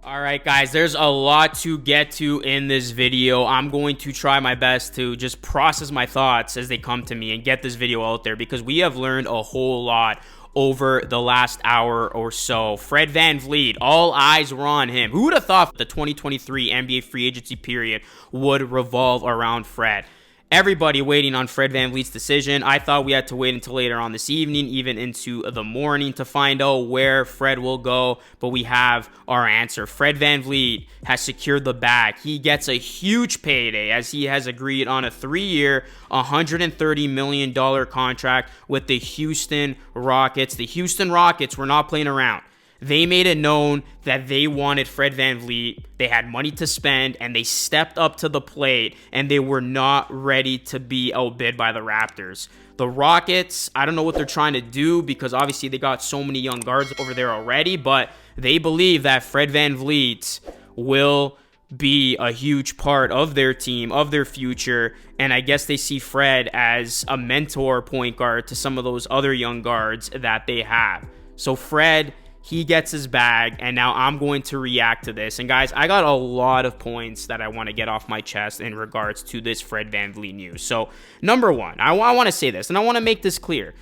All right, guys, there's a lot to get to in this video. I'm going to try my best to just process my thoughts as they come to me and get this video out there because we have learned a whole lot over the last hour or so. Fred VanVleet, all eyes were on him. Who would have thought the 2023 NBA free agency period would revolve around Fred? Everybody waiting on Fred VanVleet's decision. I thought we had to wait until later on this evening, even into the morning, to find out where Fred will go, but we have our answer. Fred VanVleet has secured the bag. He gets a huge payday as he has agreed on a 3-year, $130 million contract with the Houston Rockets. The Houston Rockets were not playing around. They made it known that they wanted Fred VanVleet. They had money to spend, and they stepped up to the plate, and they were not ready to be outbid by the Raptors. The Rockets, I don't know what they're trying to do because obviously they got so many young guards over there already, but they believe that Fred VanVleet will be a huge part of their team, of their future, and I guess they see Fred as a mentor point guard to some of those other young guards that they have. So Fred, he gets his bag, and now I'm going to react to this. And guys, I got a lot of points that I want to get off my chest in regards to this Fred VanVleet news. So, number one, I want to say this, and I want to make this clear.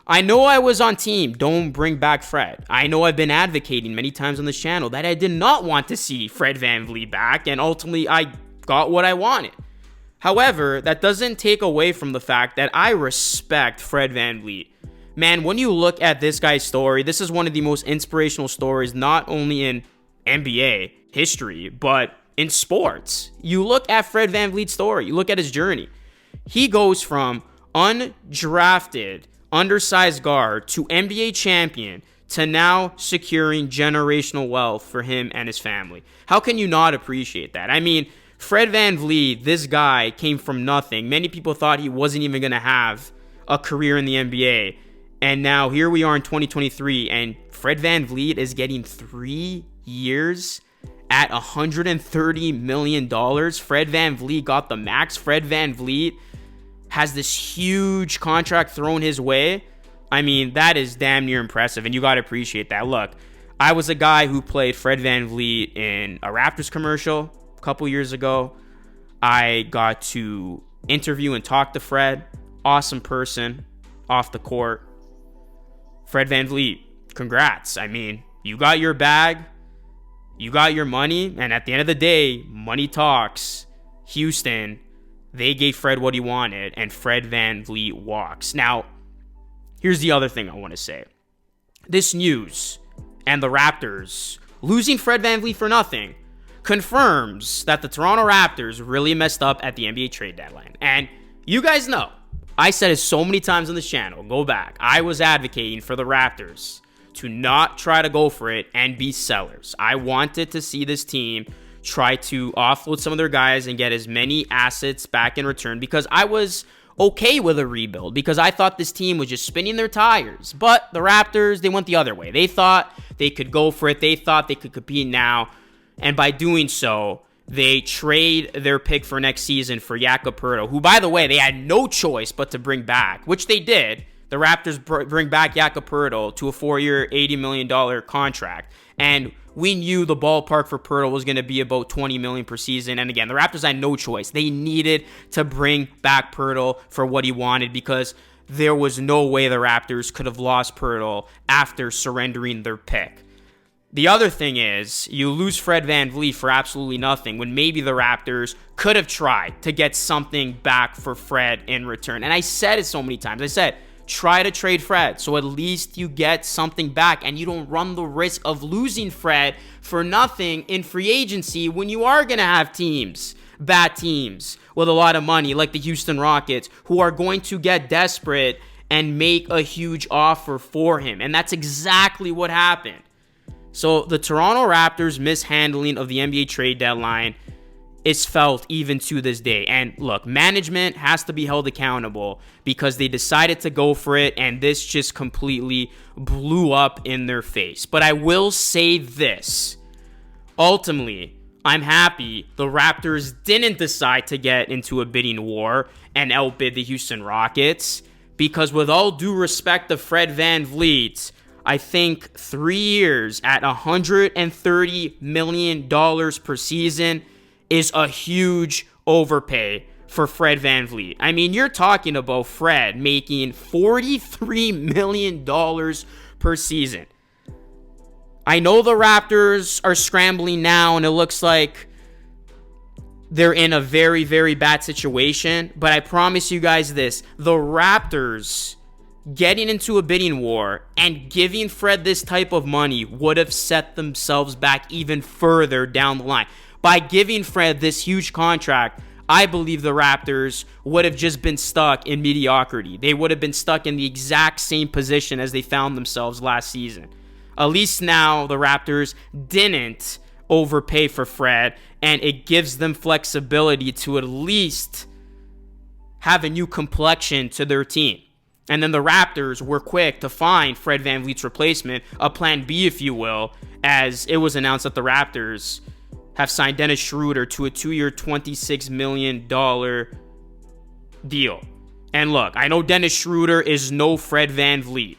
I know I was on team, don't bring back Fred. I know I've been advocating many times on this channel that I did not want to see Fred VanVleet back, and ultimately I got what I wanted. However, that doesn't take away from the fact that I respect Fred VanVleet. Man, when you look at this guy's story, this is one of the most inspirational stories, not only in NBA history, but in sports. You look at Fred VanVleet's story, you look at his journey. He goes from undrafted, undersized guard to NBA champion to now securing generational wealth for him and his family. How can you not appreciate that? I mean, Fred VanVleet, this guy came from nothing. Many people thought he wasn't even going to have a career in the NBA. And now here we are in 2023, and Fred VanVleet is getting 3 years at $130 million. Fred VanVleet got the max. Fred VanVleet has this huge contract thrown his way. I mean, that is damn near impressive, and you got to appreciate that. Look, I was a guy who played Fred VanVleet in a Raptors commercial a couple years ago. I got to interview and talk to Fred. Awesome person off the court. Fred VanVleet, congrats. I mean, you got your bag, you got your money, and at the end of the day, money talks. Houston, they gave Fred what he wanted, and Fred VanVleet walks. Now, here's the other thing I want to say. This news and the Raptors losing Fred VanVleet for nothing confirms that the Toronto Raptors really messed up at the NBA trade deadline. And you guys know, I said it so many times on this channel, go back. I was advocating for the Raptors to not try to go for it and be sellers. I wanted to see this team try to offload some of their guys and get as many assets back in return because I was okay with a rebuild because I thought this team was just spinning their tires. But the Raptors, they went the other way. They thought they could go for it. They thought they could compete now. And by doing so, they trade their pick for next season for Jakob Poeltl, who, by the way, they had no choice but to bring back, which they did. The Raptors bring back Jakob Poeltl to a 4-year, $80 million contract. And we knew the ballpark for Poeltl was going to be about $20 million per season. And again, the Raptors had no choice. They needed to bring back Poeltl for what he wanted because there was no way the Raptors could have lost Poeltl after surrendering their pick. The other thing is, you lose Fred VanVleet for absolutely nothing when maybe the Raptors could have tried to get something back for Fred in return. And I said it so many times. I said, try to trade Fred so at least you get something back and you don't run the risk of losing Fred for nothing in free agency when you are going to have teams, bad teams with a lot of money like the Houston Rockets who are going to get desperate and make a huge offer for him. And that's exactly what happened. So the Toronto Raptors' mishandling of the NBA trade deadline is felt even to this day. And look, management has to be held accountable because they decided to go for it, and this just completely blew up in their face. But I will say this. Ultimately, I'm happy the Raptors didn't decide to get into a bidding war and outbid the Houston Rockets because with all due respect to Fred VanVleet, I think 3 years at $130 million per season is a huge overpay for Fred VanVleet. I mean, you're talking about Fred making $43 million per season. I know the Raptors are scrambling now, and it looks like they're in a very, very bad situation. But I promise you guys this. The Raptors getting into a bidding war and giving Fred this type of money would have set themselves back even further down the line. By giving Fred this huge contract, I believe the Raptors would have just been stuck in mediocrity. They would have been stuck in the exact same position as they found themselves last season. At least now the Raptors didn't overpay for Fred, and it gives them flexibility to at least have a new complexion to their team. And then the Raptors were quick to find Fred VanVleet's replacement, a plan B, if you will, as it was announced that the Raptors have signed Dennis Schroder to a 2-year, $26 million deal. And look, I know Dennis Schroder is no Fred VanVleet,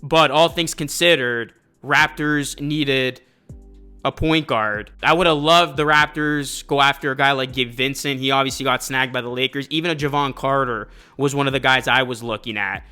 but all things considered, Raptors needed a point guard. I would have loved the Raptors go after a guy like Gabe Vincent. He obviously got snagged by the Lakers. Even a Javon Carter was one of the guys I was looking at.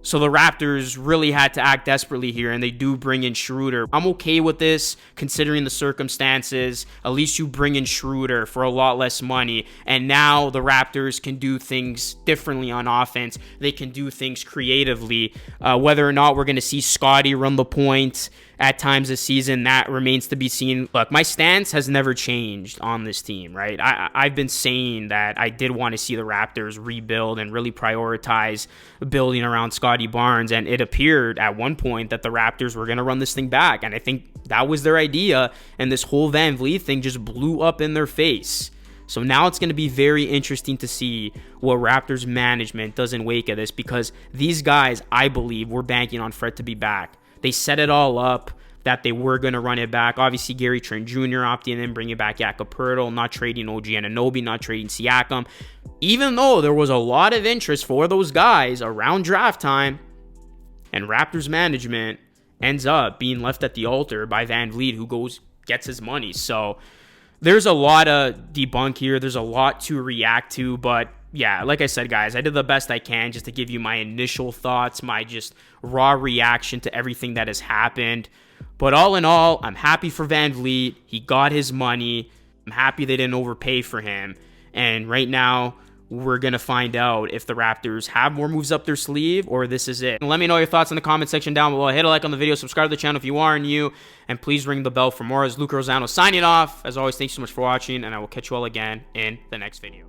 So the Raptors really had to act desperately here, and they do bring in Schroder. I'm okay with this, considering the circumstances. At least you bring in Schroder for a lot less money, and now the Raptors can do things differently on offense. They can do things creatively. Whether or not we're going to see Scottie run the point at times this season, that remains to be seen. Look, my stance has never changed on this team, right? I've been saying that I did want to see the Raptors rebuild and really prioritize building around Scottie Barnes, and it appeared at one point that the Raptors were going to run this thing back, and I think that was their idea, and this whole VanVleet thing just blew up in their face. So now it's going to be very interesting to see what Raptors management does in wake of this, because these guys, I believe, were banking on Fred to be back. They set it all up that they were going to run it back. Obviously, Gary Trent Jr. opting in, bringing back Jakob Poeltl, not trading OG Anunoby, not trading Siakam. Even though there was a lot of interest for those guys around draft time, and Raptors management ends up being left at the altar by VanVleet, who gets his money. So there's a lot of debunk here. There's a lot to react to, but yeah, like I said, guys, I did the best I can just to give you my initial thoughts, my just raw reaction to everything that has happened. But all in all, I'm happy for VanVleet. He got his money. I'm happy they didn't overpay for him. And right now, we're going to find out if the Raptors have more moves up their sleeve or this is it. And let me know your thoughts in the comment section down below. Hit a like on the video, subscribe to the channel if you are new, and please ring the bell for more. As Luke Rosano signing off. As always, thanks so much for watching, and I will catch you all again in the next video.